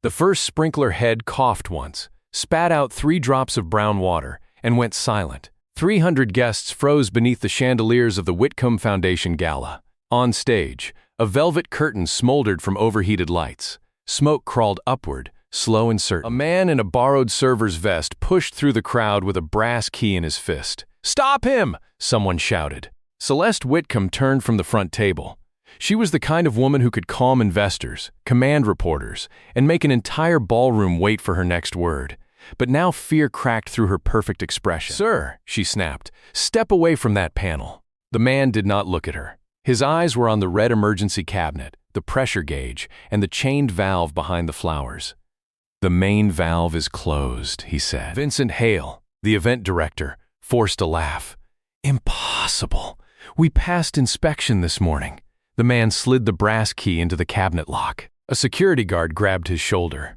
The first sprinkler head coughed once, spat out 3 drops of brown water, and went silent. 300 guests froze beneath the chandeliers of the Whitcomb Foundation Gala. On stage, a velvet curtain smoldered from overheated lights. Smoke crawled upward, slow and certain. A man in a borrowed server's vest pushed through the crowd with a brass key in his fist. "Stop him!" someone shouted. Celeste Whitcomb turned from the front table. She was the kind of woman who could calm investors, command reporters, and make an entire ballroom wait for her next word. But now fear cracked through her perfect expression. "Sir," she snapped, "step away from that panel." The man did not look at her. His eyes were on the red emergency cabinet, the pressure gauge, and the chained valve behind the flowers. "The main valve is closed," he said. Vincent Hale, the event director, forced a laugh. "Impossible. We passed inspection this morning." The man slid the brass key into the cabinet lock. A security guard grabbed his shoulder.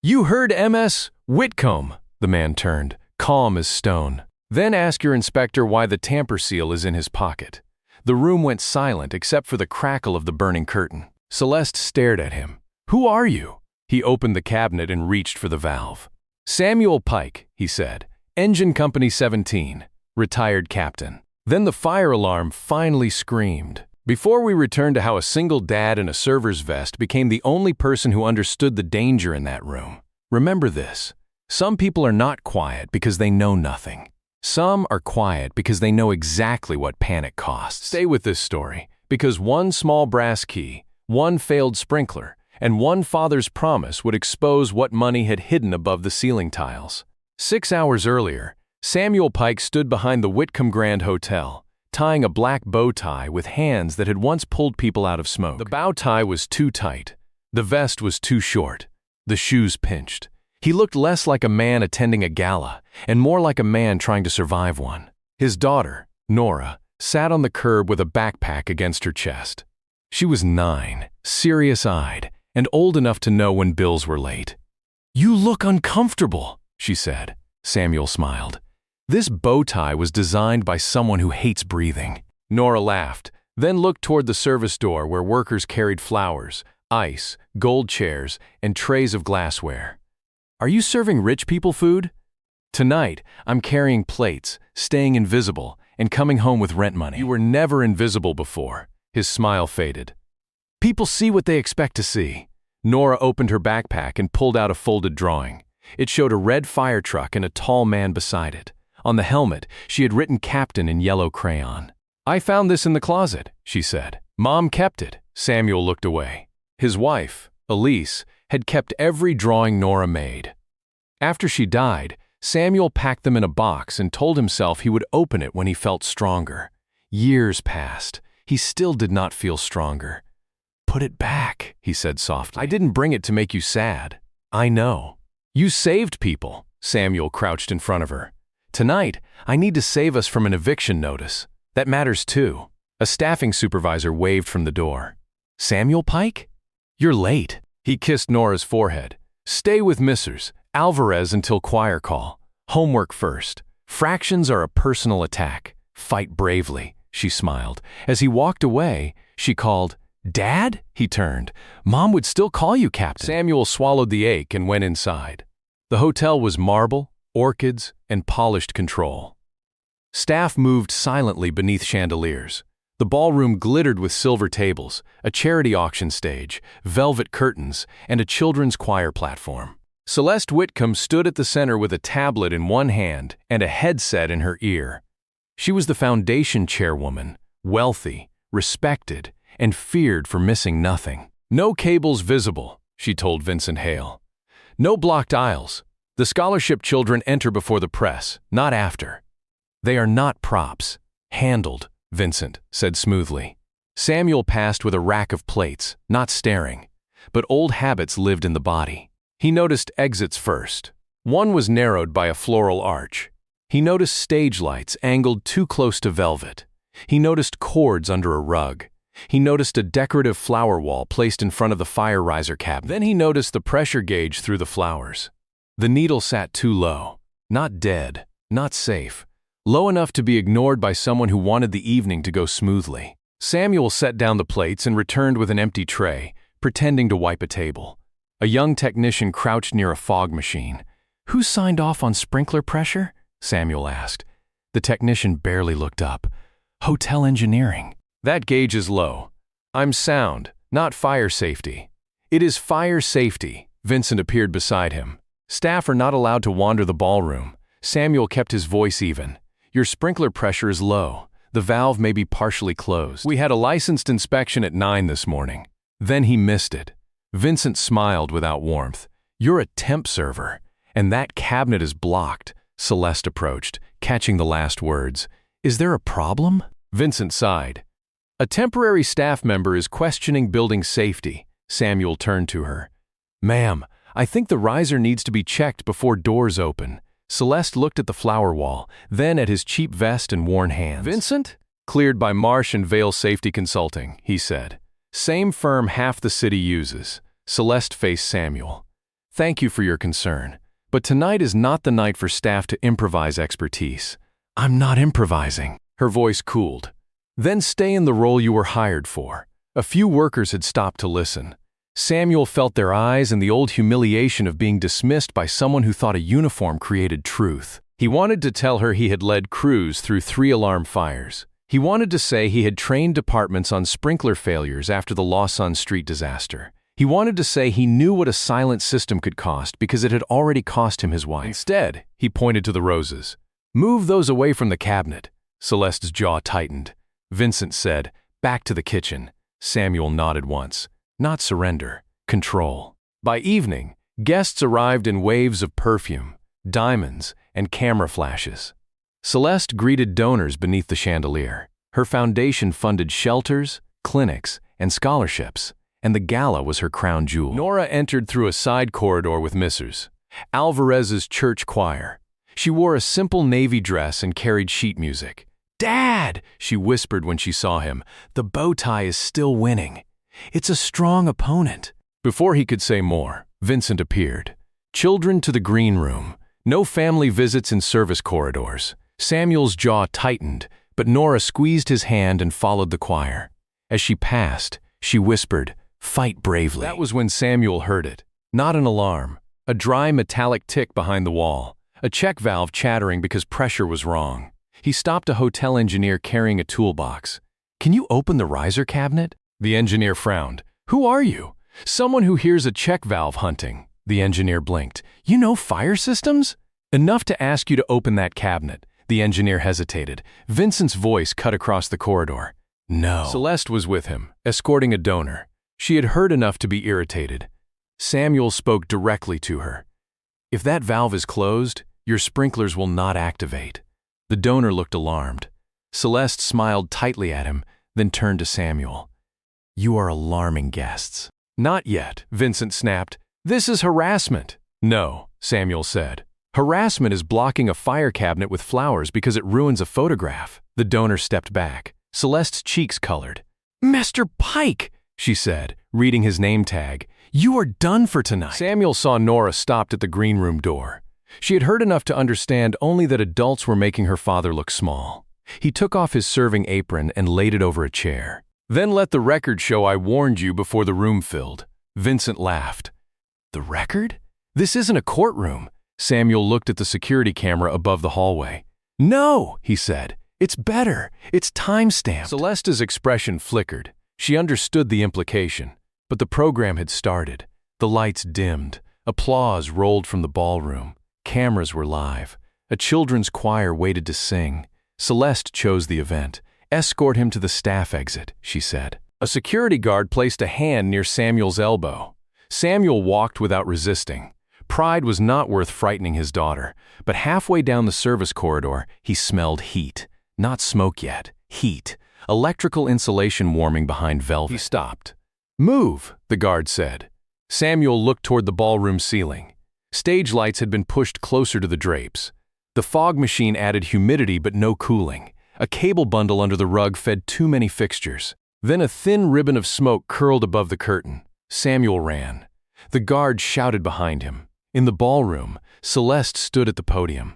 "You heard MS Whitcomb," the man turned, calm as stone. "Then ask your inspector why the tamper seal is in his pocket." The room went silent except for the crackle of the burning curtain. Celeste stared at him. "Who are you?" He opened the cabinet and reached for the valve. "Samuel Pike," he said. "Engine Company 17, retired captain." Then the fire alarm finally screamed. Before we return to how a single dad in a server's vest became the only person who understood the danger in that room, remember this. Some people are not quiet because they know nothing. Some are quiet because they know exactly what panic costs. Stay with this story, because one small brass key, one failed sprinkler, and one father's promise would expose what money had hidden above the ceiling tiles. 6 hours earlier, Samuel Pike stood behind the Whitcomb Grand Hotel, tying a black bow tie with hands that had once pulled people out of smoke. The bow tie was too tight. The vest was too short. The shoes pinched. He looked less like a man attending a gala and more like a man trying to survive one. His daughter, Nora, sat on the curb with a backpack against her chest. She was 9, serious-eyed, and old enough to know when bills were late. "You look uncomfortable," she said. Samuel smiled. "This bow tie was designed by someone who hates breathing." Nora laughed, then looked toward the service door where workers carried flowers, ice, gold chairs, and trays of glassware. "Are you serving rich people food?" "Tonight, I'm carrying plates, staying invisible, and coming home with rent money." "You were never invisible before." His smile faded. "People see what they expect to see." Nora opened her backpack and pulled out a folded drawing. It showed a red fire truck and a tall man beside it. On the helmet, she had written Captain in yellow crayon. "I found this in the closet," she said. "Mom kept it." Samuel looked away. His wife, Elise, had kept every drawing Nora made. After she died, Samuel packed them in a box and told himself he would open it when he felt stronger. Years passed. He still did not feel stronger. "Put it back," he said softly. "I didn't bring it to make you sad. I know." "You saved people." Samuel crouched in front of her. "Tonight, I need to save us from an eviction notice. That matters too." A staffing supervisor waved from the door. "Samuel Pike? You're late." He kissed Nora's forehead. "Stay with Mrs. Alvarez until choir call. Homework first. Fractions are a personal attack. Fight bravely," she smiled. As he walked away, she called, "Dad?" He turned. "Mom would still call you Captain." Samuel swallowed the ache and went inside. The hotel was marble, orchids, and polished control. Staff moved silently beneath chandeliers. The ballroom glittered with silver tables, a charity auction stage, velvet curtains, and a children's choir platform. Celeste Whitcomb stood at the center with a tablet in one hand and a headset in her ear. She was the foundation chairwoman, wealthy, respected, and feared for missing nothing. "No cables visible," she told Vincent Hale. "No blocked aisles. The scholarship children enter before the press, not after." "They are not props. Handled," Vincent said smoothly. Samuel passed with a rack of plates, not staring. But old habits lived in the body. He noticed exits first. One was narrowed by a floral arch. He noticed stage lights angled too close to velvet. He noticed cords under a rug. He noticed a decorative flower wall placed in front of the fire riser cabinet. Then he noticed the pressure gauge through the flowers. The needle sat too low. Not dead, not safe. Low enough to be ignored by someone who wanted the evening to go smoothly. Samuel set down the plates and returned with an empty tray, pretending to wipe a table. A young technician crouched near a fog machine. "Who signed off on sprinkler pressure?" Samuel asked. The technician barely looked up. "Hotel engineering." "That gauge is low. I'm sound, not fire safety." "It is fire safety." Vincent appeared beside him. "Staff are not allowed to wander the ballroom." Samuel kept his voice even. "Your sprinkler pressure is low. The valve may be partially closed. We had a licensed inspection at 9 this morning." Then he missed it. Vincent smiled without warmth. "You're a temp server, and that cabinet is blocked." Celeste approached, catching the last words. "Is there a problem?" Vincent sighed. "A temporary staff member is questioning building safety." Samuel turned to her. "Ma'am, I think the riser needs to be checked before doors open." Celeste looked at the flower wall, then at his cheap vest and worn hands. "Vincent?" "Cleared by Marsh and Vale Safety Consulting," he said. "Same firm half the city uses." Celeste faced Samuel. "Thank you for your concern, but tonight is not the night for staff to improvise expertise." "I'm not improvising." Her voice cooled. "Then stay in the role you were hired for." A few workers had stopped to listen. Samuel felt their eyes and the old humiliation of being dismissed by someone who thought a uniform created truth. He wanted to tell her he had led crews through 3 alarm fires. He wanted to say he had trained departments on sprinkler failures after the Lawson Street disaster. He wanted to say he knew what a silent system could cost because it had already cost him his wife. Instead, he pointed to the roses. "Move those away from the cabinet." Celeste's jaw tightened. Vincent said, "Back to the kitchen." Samuel nodded once. Not surrender, control. By evening, guests arrived in waves of perfume, diamonds, and camera flashes. Celeste greeted donors beneath the chandelier. Her foundation funded shelters, clinics, and scholarships, and the Gala was her crown jewel. Nora entered through a side corridor with Mrs. Alvarez's church choir. She wore a simple navy dress and carried sheet music. "Dad," she whispered when she saw him, "the bow tie is still winning. It's a strong opponent." Before he could say more, Vincent appeared. Children to the green room. No family visits in service corridors. Samuel's jaw tightened, but Nora squeezed his hand and followed the choir. As she passed, she whispered, "Fight bravely." That was when Samuel heard it. Not an alarm. A dry metallic tick behind the wall. A check valve chattering because pressure was wrong. He stopped a hotel engineer carrying a toolbox. "Can you open the riser cabinet?" The engineer frowned. "Who are you?" "Someone who hears a check valve hunting." The engineer blinked. "You know fire systems?" "Enough to ask you to open that cabinet." The engineer hesitated. Vincent's voice cut across the corridor. "No." Celeste was with him, escorting a donor. She had heard enough to be irritated. Samuel spoke directly to her. "If that valve is closed, your sprinklers will not activate." The donor looked alarmed. Celeste smiled tightly at him, then turned to Samuel. "You are alarming guests." "Not yet," Vincent snapped. "This is harassment." "No," Samuel said. "Harassment is blocking a fire cabinet with flowers because it ruins a photograph." The donor stepped back. Celeste's cheeks colored. "Mr. Pike," she said, reading his name tag. "You are done for tonight." Samuel saw Nora stopped at the green room door. She had heard enough to understand only that adults were making her father look small. He took off his serving apron and laid it over a chair. "Then let the record show I warned you before the room filled." Vincent laughed. "The record? This isn't a courtroom." Samuel looked at the security camera above the hallway. "No," he said. "It's better. It's time-stamped." Celeste's expression flickered. She understood the implication. But the program had started. The lights dimmed. Applause rolled from the ballroom. Cameras were live. A children's choir waited to sing. Celeste chose the event. "Escort him to the staff exit," she said. A security guard placed a hand near Samuel's elbow. Samuel walked without resisting. Pride was not worth frightening his daughter, but halfway down the service corridor, he smelled heat. Not smoke yet, heat. Electrical insulation warming behind velvet. He stopped. "Move," the guard said. Samuel looked toward the ballroom ceiling. Stage lights had been pushed closer to the drapes. The fog machine added humidity but no cooling. A cable bundle under the rug fed too many fixtures. Then a thin ribbon of smoke curled above the curtain. Samuel ran. The guard shouted behind him. In the ballroom, Celeste stood at the podium.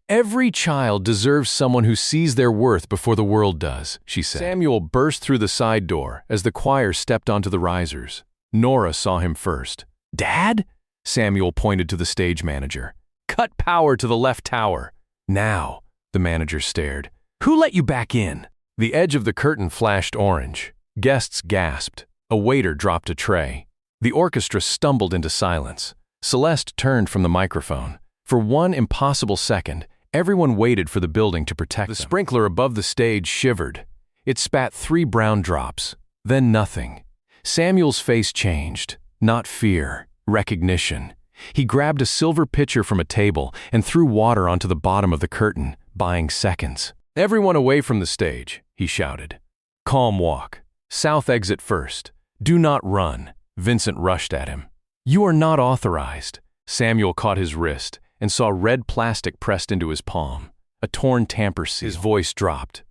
"Every child deserves someone who sees their worth before the world does," she said. Samuel burst through the side door as the choir stepped onto the risers. Nora saw him first. Dad? Samuel pointed to the stage manager. Cut power to the left tower. Now, the manager stared. Who let you back in? The edge of the curtain flashed orange. Guests gasped. A waiter dropped a tray. The orchestra stumbled into silence. Celeste turned from the microphone. For one impossible second, everyone waited for the building to protect them. The sprinkler above the stage shivered. It spat 3 brown drops. Then nothing. Samuel's face changed. Not fear, recognition. He grabbed a silver pitcher from a table and threw water onto the bottom of the curtain, buying seconds. Everyone away from the stage, he shouted. Calm walk. South exit first. Do not run. Vincent rushed at him. You are not authorized. Samuel caught his wrist and saw red plastic pressed into his palm. A torn tamper seal. His voice dropped.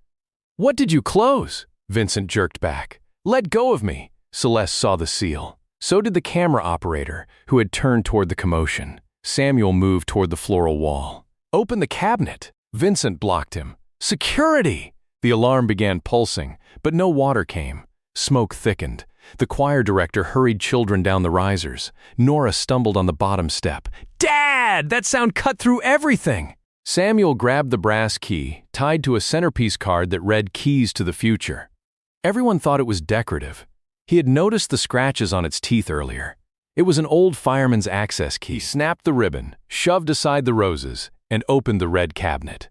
What did you close? Vincent jerked back. Let go of me. Celeste saw the seal. So did the camera operator, who had turned toward the commotion. Samuel moved toward the floral wall. Open the cabinet. Vincent blocked him. Security! The alarm began pulsing, but no water came. Smoke thickened. The choir director hurried children down the risers. Nora stumbled on the bottom step. Dad! That sound cut through everything! Samuel grabbed the brass key, tied to a centerpiece card that read Keys to the Future. Everyone thought it was decorative. He had noticed the scratches on its teeth earlier. It was an old fireman's access key. He snapped the ribbon, shoved aside the roses, and opened the red cabinet.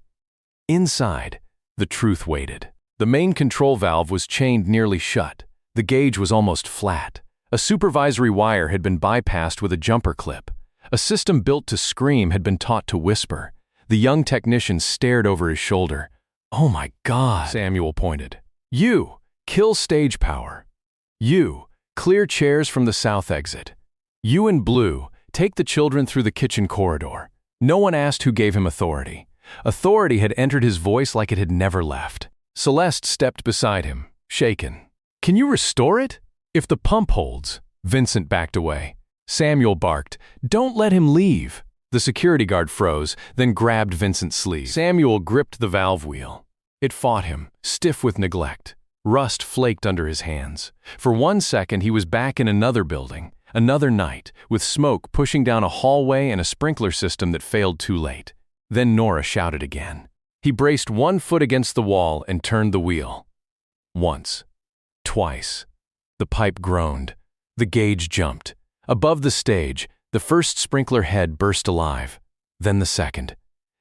Inside, the truth waited. The main control valve was chained nearly shut. The gauge was almost flat. A supervisory wire had been bypassed with a jumper clip. A system built to scream had been taught to whisper. The young technician stared over his shoulder. Oh my God, Samuel pointed. You, kill stage power. You, clear chairs from the south exit. You in blue, take the children through the kitchen corridor. No one asked who gave him authority. Authority had entered his voice like it had never left. Celeste stepped beside him, shaken. Can you restore it? If the pump holds. Vincent backed away. Samuel barked, don't let him leave. The security guard froze, then grabbed Vincent's sleeve. Samuel gripped the valve wheel. It fought him, stiff with neglect. Rust flaked under his hands. For 1 second, he was back in another building, another night, with smoke pushing down a hallway and a sprinkler system that failed too late. Then Nora shouted again. He braced 1 foot against the wall and turned the wheel. Once. Twice. The pipe groaned. The gauge jumped. Above the stage, the first sprinkler head burst alive. Then the second.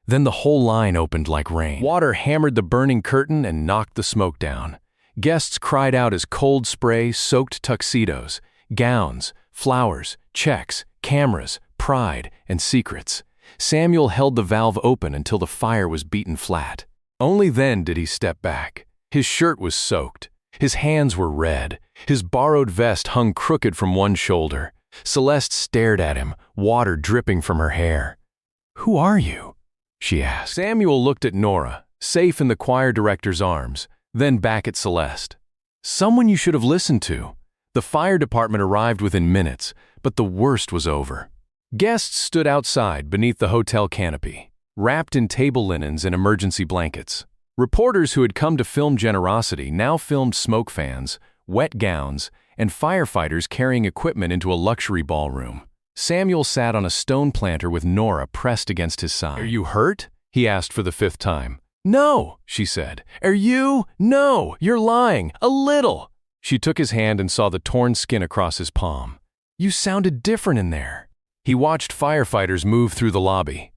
Then the whole line opened like rain. Water hammered the burning curtain and knocked the smoke down. Guests cried out as cold spray soaked tuxedos, gowns, flowers, checks, cameras, pride, and secrets. Samuel held the valve open until the fire was beaten flat. Only then did he step back. His shirt was soaked. His hands were red. His borrowed vest hung crooked from one shoulder. Celeste stared at him, water dripping from her hair. Who are you? She asked. Samuel looked at Nora, safe in the choir director's arms, then back at Celeste. Someone you should have listened to. The fire department arrived within minutes, but the worst was over. Guests stood outside beneath the hotel canopy, wrapped in table linens and emergency blankets. Reporters who had come to film generosity now filmed smoke fans, wet gowns, and firefighters carrying equipment into a luxury ballroom. Samuel sat on a stone planter with Nora pressed against his side. Are you hurt? He asked for the 5th time. No, she said. Are you? No, you're lying. A little. She took his hand and saw the torn skin across his palm. You sounded different in there. He watched firefighters move through the lobby.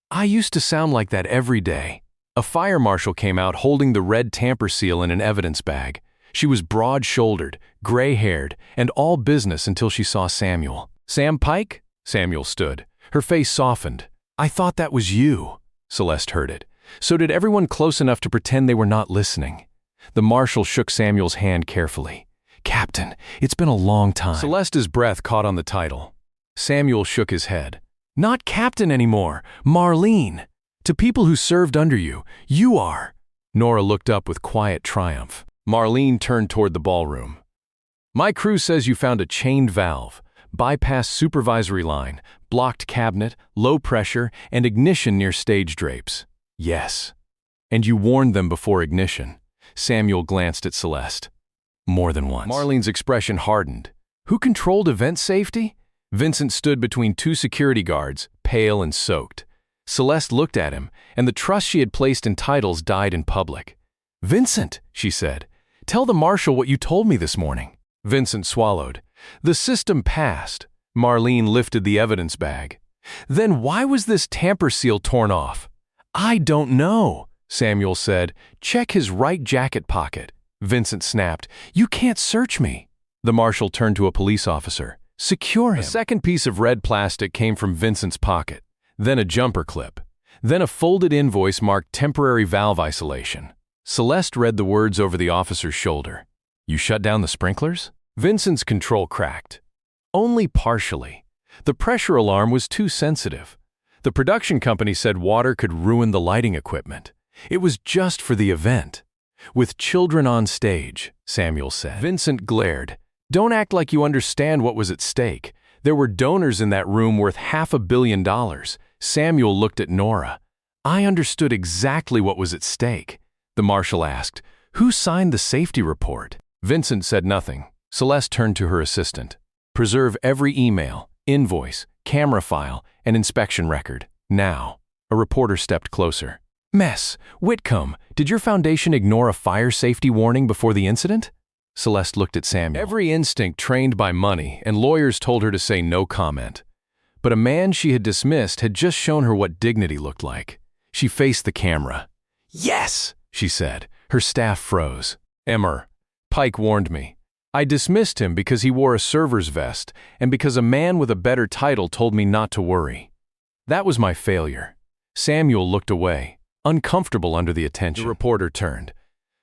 I used to sound like that every day. A fire marshal came out holding the red tamper seal in an evidence bag. She was broad-shouldered, gray-haired, and all business until she saw Samuel. Sam Pike? Samuel stood. Her face softened. I thought that was you. Celeste heard it. So did everyone close enough to pretend they were not listening. The marshal shook Samuel's hand carefully. Captain, it's been a long time. Celeste's breath caught on the title. Samuel shook his head. Not captain anymore, Marlene. To people who served under you, you are. Nora looked up with quiet triumph. Marlene turned toward the ballroom. My crew says you found a chained valve, bypassed supervisory line, blocked cabinet, low pressure, and ignition near stage drapes. Yes. And you warned them before ignition. Samuel glanced at Celeste. More than once. Marlene's expression hardened. Who controlled event safety? Vincent stood between two security guards, pale and soaked. Celeste looked at him, and the trust she had placed in titles died in public. "Vincent," she said, "tell the marshal what you told me this morning." Vincent swallowed. "The system passed." Marlene lifted the evidence bag. "Then why was this tamper seal torn off?" "I don't know," Samuel said. "Check his right jacket pocket." Vincent snapped. "You can't search me." The marshal turned to a police officer. "Secure him." A second piece of red plastic came from Vincent's pocket, then a jumper clip, then a folded invoice marked temporary valve isolation. Celeste read the words over the officer's shoulder. "You shut down the sprinklers?" Vincent's control cracked. "Only partially. The pressure alarm was too sensitive. The production company said water could ruin the lighting equipment. It was just for the event. With children on stage," Samuel said. Vincent glared. "Don't act like you understand what was at stake. There were donors in that room worth $500 million. Samuel looked at Nora. "I understood exactly what was at stake." The marshal asked, "Who signed the safety report?" Vincent said nothing. Celeste turned to her assistant. "Preserve every email, invoice, camera file, and inspection record. Now." A reporter stepped closer. "Miss Whitcomb, did your foundation ignore a fire safety warning before the incident?" Celeste looked at Samuel. Every instinct trained by money, and lawyers told her to say no comment. But a man she had dismissed had just shown her what dignity looked like. She faced the camera. "Yes," she said. Her staff froze. "Emmer, Pike warned me. I dismissed him because he wore a server's vest and because a man with a better title told me not to worry. That was my failure." Samuel looked away, uncomfortable under the attention. The reporter turned.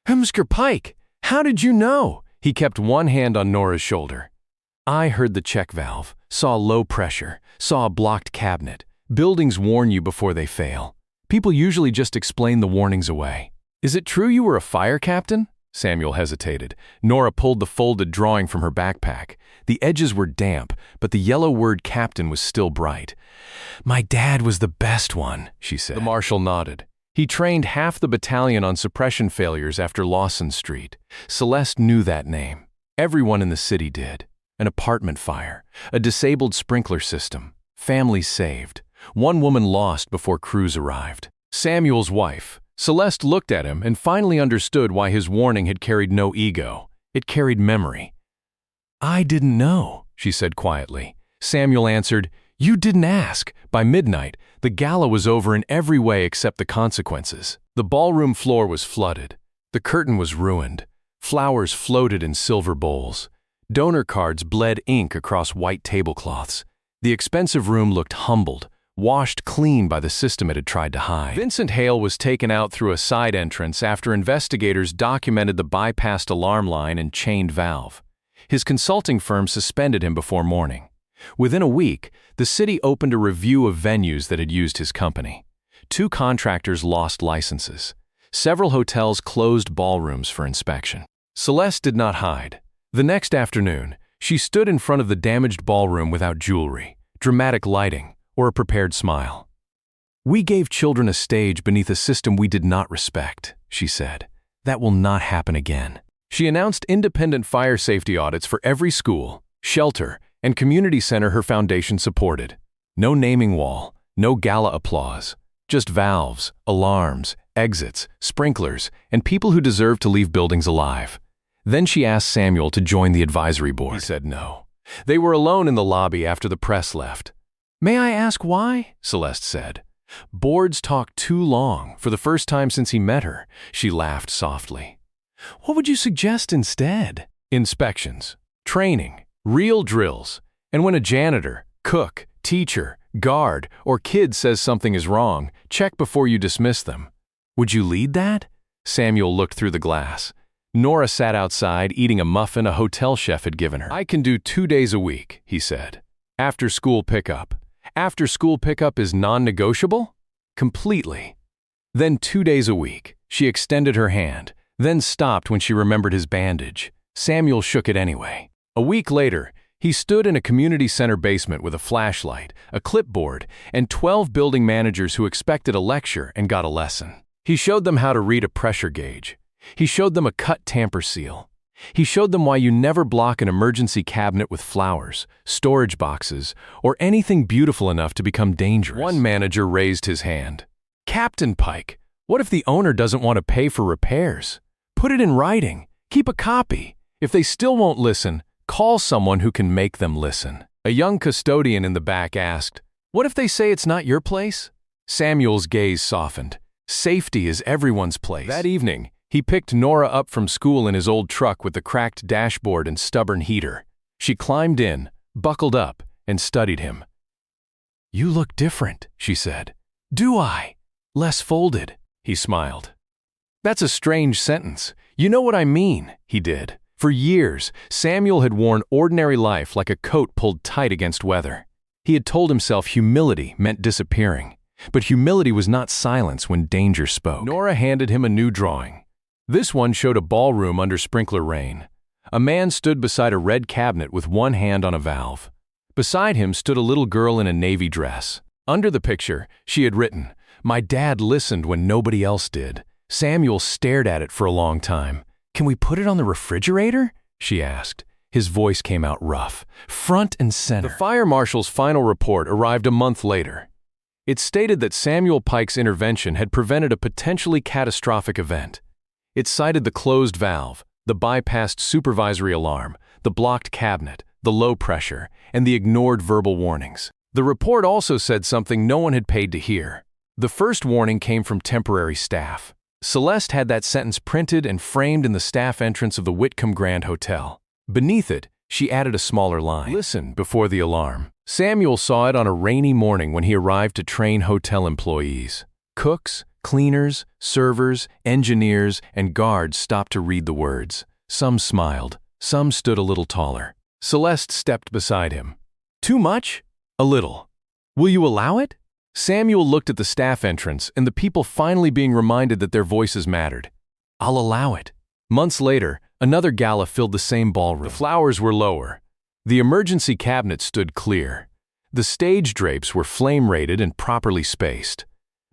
"Mr. Pike, how did you know?" He kept one hand on Nora's shoulder. "I heard the check valve, saw low pressure, saw a blocked cabinet. Buildings warn you before they fail. People usually just explain the warnings away." "Is it true you were a fire captain?" Samuel hesitated. Nora pulled the folded drawing from her backpack. The edges were damp, but the yellow word captain was still bright. "My dad was the best one," she said. The marshal nodded. "He trained half the battalion on suppression failures after Lawson Street." Celeste knew that name. Everyone in the city did. An apartment fire, a disabled sprinkler system, families saved. One woman lost before crews arrived. Samuel's wife. Celeste looked at him and finally understood why his warning had carried no ego. It carried memory. "I didn't know," she said quietly. Samuel answered, "You didn't ask." By midnight, the gala was over in every way except the consequences. The ballroom floor was flooded. The curtain was ruined. Flowers floated in silver bowls. Donor cards bled ink across white tablecloths. The expensive room looked humbled, washed clean by the system it had tried to hide. Vincent Hale was taken out through a side entrance after investigators documented the bypassed alarm line and chained valve. His consulting firm suspended him before morning. Within a week, the city opened a review of venues that had used his company. 2 contractors lost licenses. Several hotels closed ballrooms for inspection. Celeste did not hide. The next afternoon, she stood in front of the damaged ballroom without jewelry, dramatic lighting, or a prepared smile. "We gave children a stage beneath a system we did not respect," she said. "That will not happen again." She announced independent fire safety audits for every school, shelter, and community center her foundation supported. No naming wall, no gala applause, just valves, alarms, exits, sprinklers, and people who deserve to leave buildings alive. Then she asked Samuel to join the advisory board. He said no. They were alone in the lobby after the press left. "May I ask why?" Celeste said. "Boards talk too long, for the first time since he met her." She laughed softly. "What would you suggest instead?" "Inspections, training, real drills, and when a janitor, cook, teacher, guard, or kid says something is wrong, check before you dismiss them." "Would you lead that?" Samuel looked through the glass. Nora sat outside eating a muffin a hotel chef had given her. "I can do 2 days a week," he said. "After school pickup." "After school pickup is non-negotiable?" "Completely." "Then 2 days a week." She extended her hand, then stopped when she remembered his bandage. Samuel shook it anyway. A week later, he stood in a community center basement with a flashlight, a clipboard, and 12 building managers who expected a lecture and got a lesson. He showed them how to read a pressure gauge. He showed them a cut tamper seal. He showed them why you never block an emergency cabinet with flowers, storage boxes, or anything beautiful enough to become dangerous. One manager raised his hand. "Captain Pike, what if the owner doesn't want to pay for repairs? Put it in writing. Keep a copy. If they still won't listen, call someone who can make them listen." A young custodian in the back asked, "What if they say it's not your place?" Samuel's gaze softened. Safety is everyone's place. That evening, he picked Nora up from school in his old truck with the cracked dashboard and stubborn heater. She climbed in, buckled up, and studied him. "You look different," she said. "Do I?" "Less folded," he smiled. "That's a strange sentence. You know what I mean," he did. For years, Samuel had worn ordinary life like a coat pulled tight against weather. He had told himself humility meant disappearing, but humility was not silence when danger spoke. Nora handed him a new drawing. This one showed a ballroom under sprinkler rain. A man stood beside a red cabinet with one hand on a valve. Beside him stood a little girl in a navy dress. Under the picture, she had written, "My dad listened when nobody else did." Samuel stared at it for a long time. "Can we put it on the refrigerator?" she asked. His voice came out rough, front and center. The fire marshal's final report arrived a month later. It stated that Samuel Pike's intervention had prevented a potentially catastrophic event. It cited the closed valve, the bypassed supervisory alarm, the blocked cabinet, the low pressure, and the ignored verbal warnings. The report also said something no one had paid to hear. The first warning came from temporary staff. Celeste had that sentence printed and framed in the staff entrance of the Whitcomb Grand Hotel. Beneath it, she added a smaller line. "Listen before the alarm." Samuel saw it on a rainy morning when he arrived to train hotel employees. Cooks, cleaners, servers, engineers, and guards stopped to read the words. Some smiled, some stood a little taller. Celeste stepped beside him. "Too much?" "A little." "Will you allow it?" Samuel looked at the staff entrance and the people finally being reminded that their voices mattered. "I'll allow it." Months later, another gala filled the same ballroom. The flowers were lower. The emergency cabinet stood clear. The stage drapes were flame-rated and properly spaced.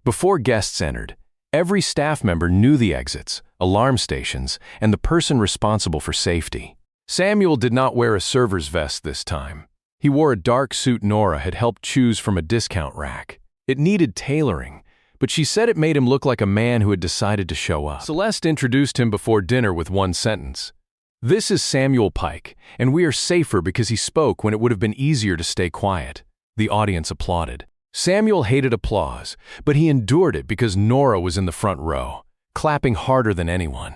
Before guests entered, every staff member knew the exits, alarm stations, and the person responsible for safety. Samuel did not wear a server's vest this time. He wore a dark suit Nora had helped choose from a discount rack. It needed tailoring, but she said it made him look like a man who had decided to show up. Celeste introduced him before dinner with one sentence. "This is Samuel Pike, and we are safer because he spoke when it would have been easier to stay quiet." The audience applauded. Samuel hated applause, but he endured it because Nora was in the front row, clapping harder than anyone.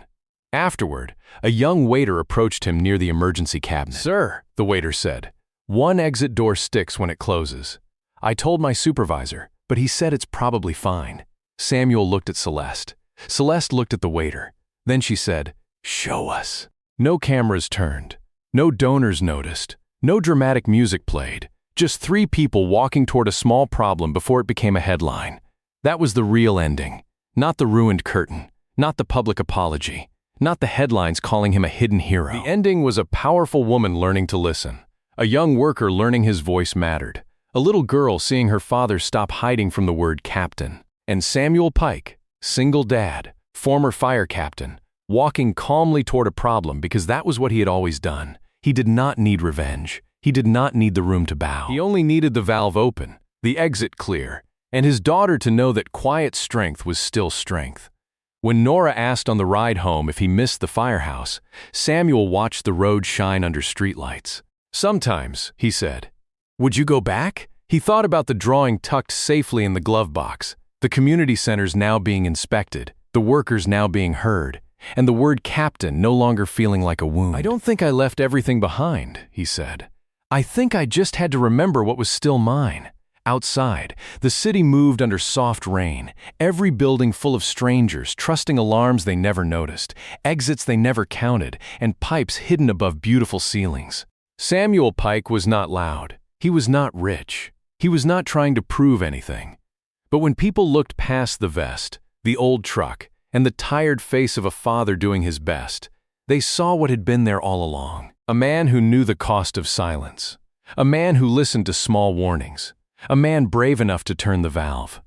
Afterward, a young waiter approached him near the emergency cabinet. "Sir," the waiter said, "one exit door sticks when it closes. I told my supervisor, but he said it's probably fine." Samuel looked at Celeste. Celeste looked at the waiter. Then she said, "Show us." No cameras turned. No donors noticed. No dramatic music played. Just three people walking toward a small problem before it became a headline. That was the real ending. Not the ruined curtain. Not the public apology. Not the headlines calling him a hidden hero. The ending was a powerful woman learning to listen. A young worker learning his voice mattered. A little girl seeing her father stop hiding from the word captain. And Samuel Pike, single dad, former fire captain, walking calmly toward a problem because that was what he had always done. He did not need revenge. He did not need the room to bow. He only needed the valve open, the exit clear, and his daughter to know that quiet strength was still strength. When Nora asked on the ride home if he missed the firehouse, Samuel watched the road shine under streetlights. "Sometimes," he said. "Would you go back?" He thought about the drawing tucked safely in the glove box, the community centers now being inspected, the workers now being heard, and the word captain no longer feeling like a wound. "I don't think I left everything behind," he said. "I think I just had to remember what was still mine." Outside, the city moved under soft rain, every building full of strangers trusting alarms they never noticed, exits they never counted, and pipes hidden above beautiful ceilings. Samuel Pike was not loud. He was not rich. He was not trying to prove anything. But when people looked past the vest, the old truck, and the tired face of a father doing his best, they saw what had been there all along. A man who knew the cost of silence. A man who listened to small warnings. A man brave enough to turn the valve.